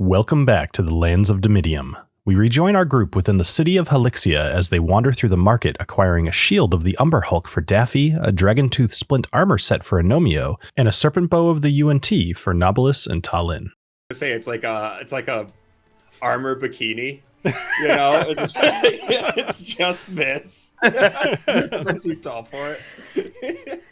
Welcome back to the Lands of Dimidium. We rejoin our group within the city of Helixia as they wander through the market, acquiring a shield of the Umber Hulk for Daffy, a Dragon-Tooth Splint armor set for Agnomeio, and a Serpent Bow of the UNT for Knobolas and TaLin. Say it's like a armor bikini, you know. It's just this. I'm too tall for it.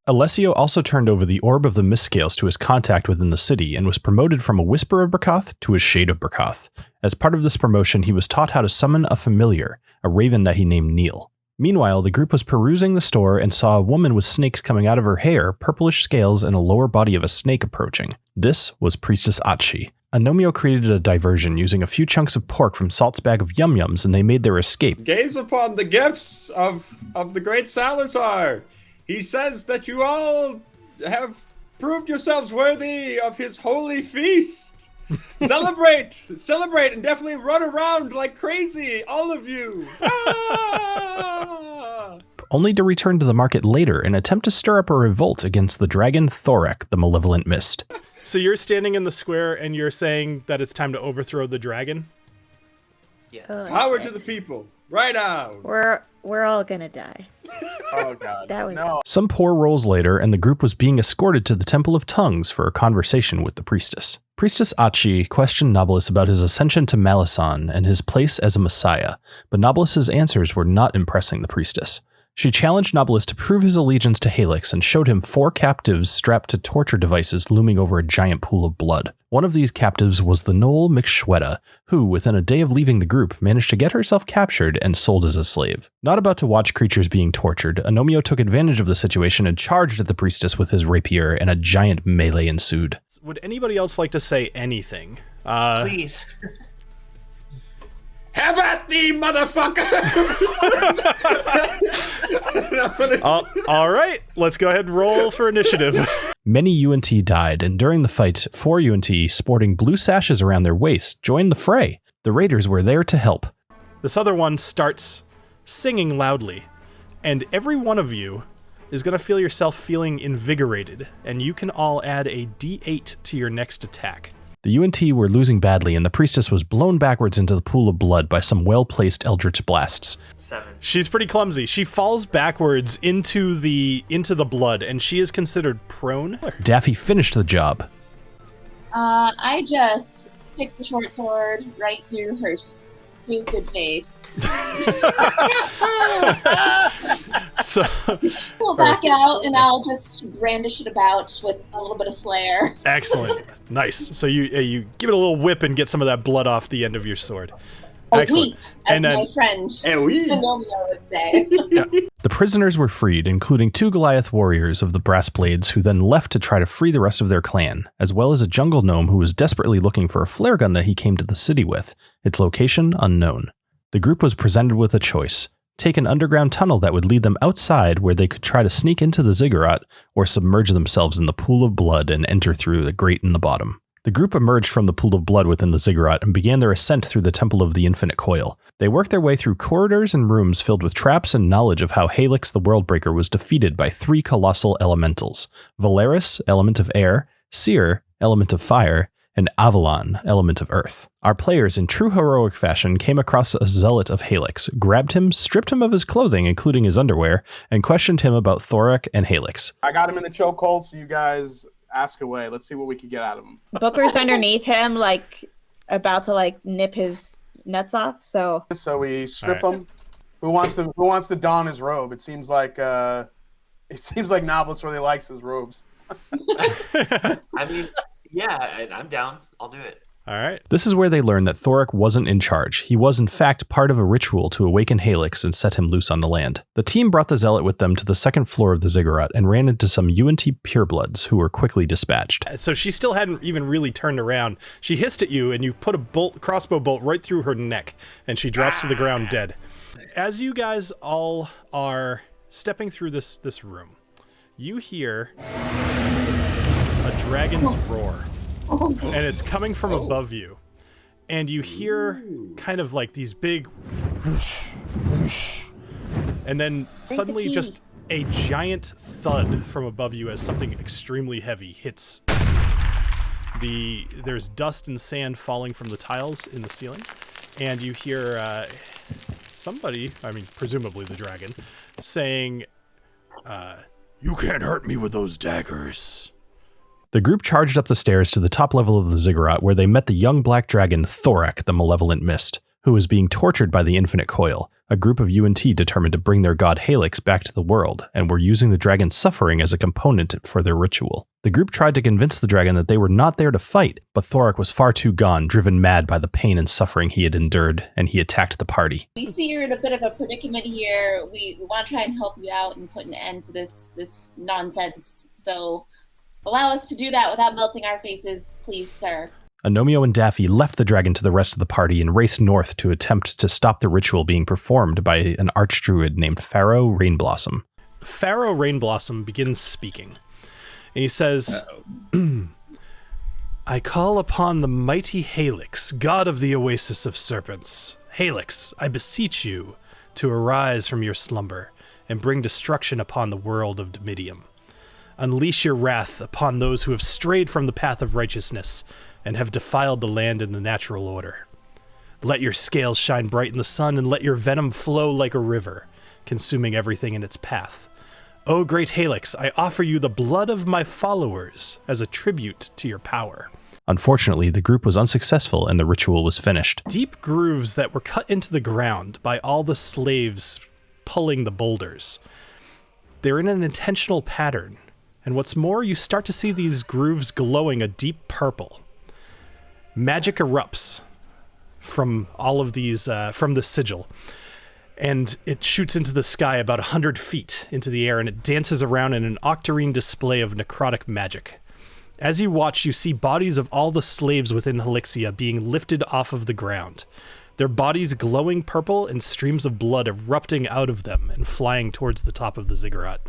Alessio also turned over the Orb of the Mistscales to his contact within the city and was promoted from a Whisper of Brakoth to a Shade of Brakoth. As part of this promotion, he was taught how to summon a familiar, a raven that he named Neil. Meanwhile, the group was perusing the store and saw a woman with snakes coming out of her hair, purplish scales, and a lower body of a snake approaching. This was Priestess Achi. Agnomeio created a diversion using a few chunks of pork from Salt's bag of yum-yums, and they made their escape. Gaze upon the gifts of the great Salazar. He says that you all have proved yourselves worthy of his holy feast. Celebrate, and definitely run around like crazy, all of you. Ah! Only to return to the market later and attempt to stir up a revolt against the dragon Thorak, the Malevolent Mist. So you're standing in the square and you're saying that it's time to overthrow the dragon? Yes. Power to the people, right now. We're all gonna die. Oh god. That was no. Some poor rolls later, and the group was being escorted to the Temple of Tongues for a conversation with the priestess. Priestess Achi questioned Knobolas about his ascension to Malison and his place as a messiah, but Knobolas's answers were not impressing the priestess. She challenged Knobolas to prove his allegiance to Helix and showed him 4 captives strapped to torture devices looming over a giant pool of blood. One of these captives was the Knoll McShweta, who, within a day of leaving the group, managed to get herself captured and sold as a slave. Not about to watch creatures being tortured, Agnomeio took advantage of the situation and charged at the priestess with his rapier, and a giant melee ensued. Would anybody else like to say anything? Please. Have at thee, motherfucker! All right, let's go ahead and roll for initiative. Many UNT died, and during the fight, 4 UNT, sporting blue sashes around their waists, joined the fray. The raiders were there to help. This other one starts singing loudly, and every one of you is going to feel yourself feeling invigorated, and you can all add a D8 to your next attack. The UNT were losing badly, and the priestess was blown backwards into the pool of blood by some well-placed eldritch blasts. 7. She's pretty clumsy. She falls backwards into the blood, and she is considered prone. Daffy finished the job. I just stick the short sword right through her stupid face. So Pull back out, and I'll just brandish it about with a little bit of flair. Excellent. Nice. So you give it a little whip and get some of that blood off the end of your sword. A Excellent. weep, as And then- my friend Agnomeio would say. the prisoners were freed, including 2 Goliath warriors of the Brass Blades, who then left to try to free the rest of their clan, as well as a jungle gnome who was desperately looking for a flare gun that he came to the city with, its location unknown. The group was presented with a choice: take an underground tunnel that would lead them outside where they could try to sneak into the ziggurat, or submerge themselves in the pool of blood and enter through the grate in the bottom. The group emerged from the pool of blood within the ziggurat and began their ascent through the Temple of the Infinite Coil. They worked their way through corridors and rooms filled with traps and knowledge of how Helix the Worldbreaker was defeated by 3 colossal elementals: Valeris, element of air; Seer, element of fire; and Avalon, element of earth. Our players, in true heroic fashion, came across a zealot of Helix, grabbed him, stripped him of his clothing, including his underwear, and questioned him about Thorak and Helix. I got him in the chokehold, so you guys ask away. Let's see what we can get out of him. Booker's underneath him, like about to like nip his nuts off. So we strip him. Who wants to don his robe? It seems like Knobolas really likes his robes. I mean, yeah, I'm down. I'll do it. All right. This is where they learned that Thorak wasn't in charge. He was, in fact, part of a ritual to awaken Helix and set him loose on the land. The team brought the zealot with them to the 2nd floor of the ziggurat and ran into some UNT purebloods who were quickly dispatched. So she still hadn't even really turned around. She hissed at you, and you put a crossbow bolt right through her neck, and she drops to the ground dead. As you guys all are stepping through this room, you hear a dragon's roar. And it's coming from above you. And you hear kind of like these big whoosh, whoosh. And then suddenly just a giant thud from above you as something extremely heavy hits. there's dust and sand falling from the tiles in the ceiling, and you hear somebody, I mean, presumably the dragon, saying, "You can't hurt me with those daggers." The group charged up the stairs to the top level of the ziggurat, where they met the young black dragon Thorak, the Malevolent Mist, who was being tortured by the Infinite Coil, a group of UNT determined to bring their god Helix back to the world, and were using the dragon's suffering as a component for their ritual. The group tried to convince the dragon that they were not there to fight, but Thorak was far too gone, driven mad by the pain and suffering he had endured, and he attacked the party. We see you're in a bit of a predicament here. We want to try and help you out and put an end to this nonsense. So allow us to do that without melting our faces, please, sir. Agnomeio and Daffy left the dragon to the rest of the party and raced north to attempt to stop the ritual being performed by an archdruid named Pharaoh Rainblossom. Pharaoh Rainblossom begins speaking. And he says, "I call upon the mighty Helix, god of the Oasis of Serpents. Helix, I beseech you to arise from your slumber and bring destruction upon the world of Dimidium. Unleash your wrath upon those who have strayed from the path of righteousness and have defiled the land and the natural order. Let your scales shine bright in the sun and let your venom flow like a river, consuming everything in its path. O great Helix, I offer you the blood of my followers as a tribute to your power." Unfortunately, the group was unsuccessful and the ritual was finished. Deep grooves that were cut into the ground by all the slaves pulling the boulders. They're in an intentional pattern, and what's more, you start to see these grooves glowing a deep purple. Magic erupts from all of these, from the sigil, and it shoots into the sky about 100 feet into the air, and it dances around in an octarine display of necrotic magic. As you watch, you see bodies of all the slaves within Helixia being lifted off of the ground, their bodies glowing purple and streams of blood erupting out of them and flying towards the top of the ziggurat.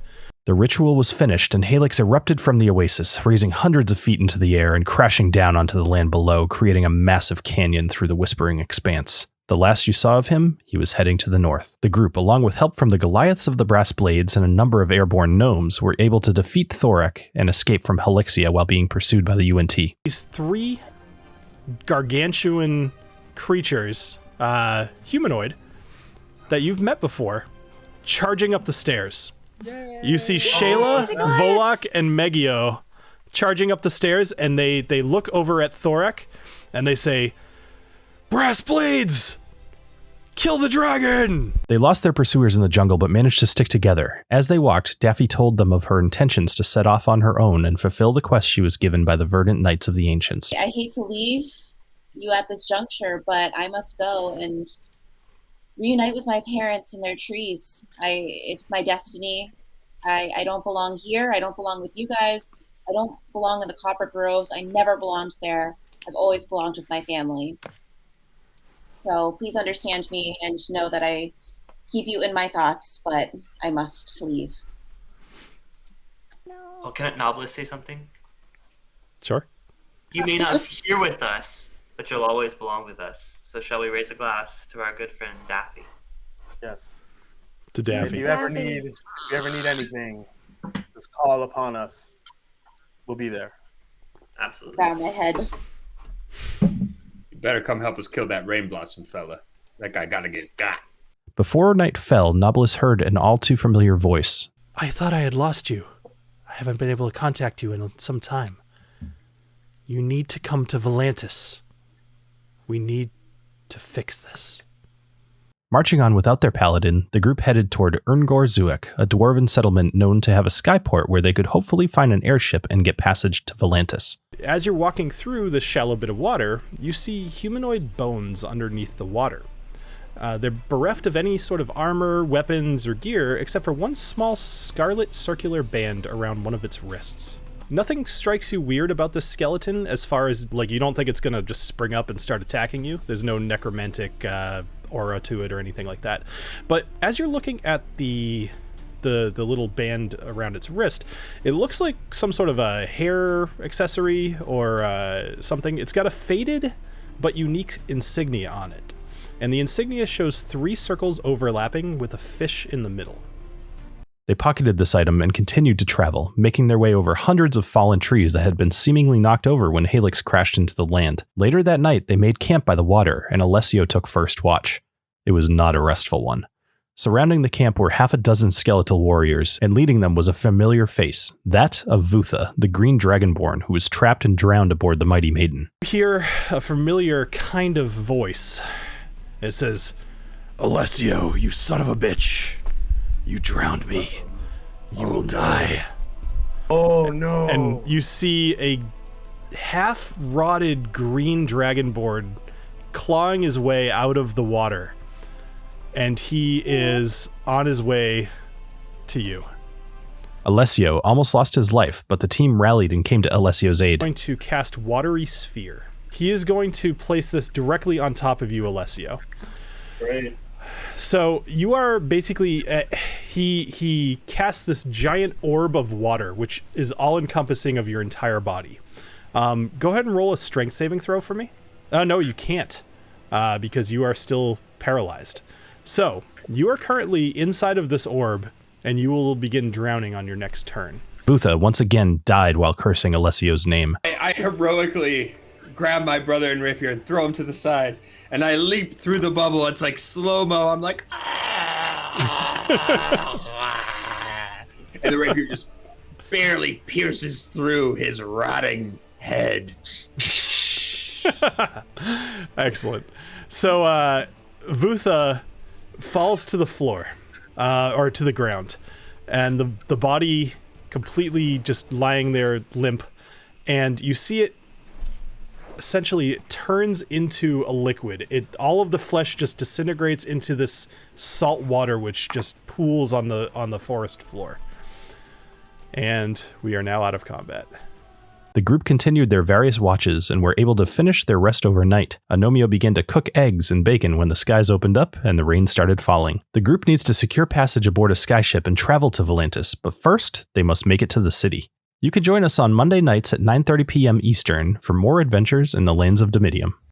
The ritual was finished, and Helix erupted from the oasis, raising hundreds of feet into the air and crashing down onto the land below, creating a massive canyon through the whispering expanse. The last you saw of him, he was heading to the north. The group, along with help from the Goliaths of the Brass Blades and a number of airborne gnomes, were able to defeat Thorak and escape from Helixia while being pursued by the UNT. These three gargantuan creatures, humanoid, that you've met before, charging up the stairs. Yay. You see Shayla, Volok, and Megio charging up the stairs, and they look over at Thorak, and they say, "Brass Blades! Kill the dragon!" They lost their pursuers in the jungle, but managed to stick together. As they walked, Daffy told them of her intentions to set off on her own and fulfill the quest she was given by the Verdant Knights of the Ancients. I hate to leave you at this juncture, but I must go and reunite with my parents and their trees. It's my destiny. I don't belong here. I don't belong with you guys. I don't belong in the Copper Groves. I never belonged there. I've always belonged with my family. So please understand me and know that I keep you in my thoughts, but I must leave. Oh, can Knobolas say something? Sure. You may not be here with us, but you'll always belong with us. So shall we raise a glass to our good friend Daffy? Yes. To If Daffy. you ever need anything, just call upon us. We'll be there. Absolutely. Bow my head. You better come help us kill that Rain Blossom fella. That guy gotta get got. Before night fell, Knobolas heard an all too familiar voice. "I thought I had lost you. I haven't been able to contact you in some time. You need to come to Volantis. We need to fix this." Marching on without their paladin, the group headed toward Erngor Zuek, a dwarven settlement known to have a skyport where they could hopefully find an airship and get passage to Volantis. As you're walking through this shallow bit of water, you see humanoid bones underneath the water. They're bereft of any sort of armor, weapons, or gear, except for one small scarlet circular band around one of its wrists. Nothing strikes you weird about this skeleton as far as, like, you don't think it's gonna just spring up and start attacking you. There's no necromantic aura to it or anything like that. But as you're looking at the little band around its wrist, it looks like some sort of a hair accessory or something. It's got a faded but unique insignia on it. And the insignia shows 3 circles overlapping with a fish in the middle. They pocketed this item and continued to travel, making their way over hundreds of fallen trees that had been seemingly knocked over when Helix crashed into the land. Later that night, they made camp by the water, and Alessio took first watch. It was not a restful one. Surrounding the camp were half a dozen skeletal warriors, and leading them was a familiar face, that of Vutha, the green dragonborn who was trapped and drowned aboard the Mighty Maiden. You hear a familiar kind of voice. It says, "Alessio, you son of a bitch. You drowned me. You will die." Oh no. And you see a half-rotted green dragonborn clawing his way out of the water. And he is on his way to you. Alessio almost lost his life, but the team rallied and came to Alessio's aid. Going to cast Watery Sphere. He is going to place this directly on top of you, Alessio. Great. So you are basically, he casts this giant orb of water, which is all-encompassing of your entire body. Go ahead and roll a strength saving throw for me. No, you can't, because you are still paralyzed. So you are currently inside of this orb, and you will begin drowning on your next turn. Vutha once again died while cursing Alessio's name. I heroically grab my brother and rapier and throw him to the side, and I leap through the bubble. It's like slow-mo. I'm like, and the rapier just barely pierces through his rotting head. Excellent. So Vutha falls to the floor, or to the ground, and the body completely just lying there limp, and you see it essentially turns into a liquid. All of the flesh just disintegrates into this salt water which just pools on the forest floor. And we are now out of combat. The group continued their various watches and were able to finish their rest overnight. Agnomeio began to cook eggs and bacon when the skies opened up and the rain started falling. The group needs to secure passage aboard a skyship and travel to Volantis, but first, they must make it to the city. You can join us on Monday nights at 9:30 p.m. Eastern for more adventures in the Lands of Dimidium.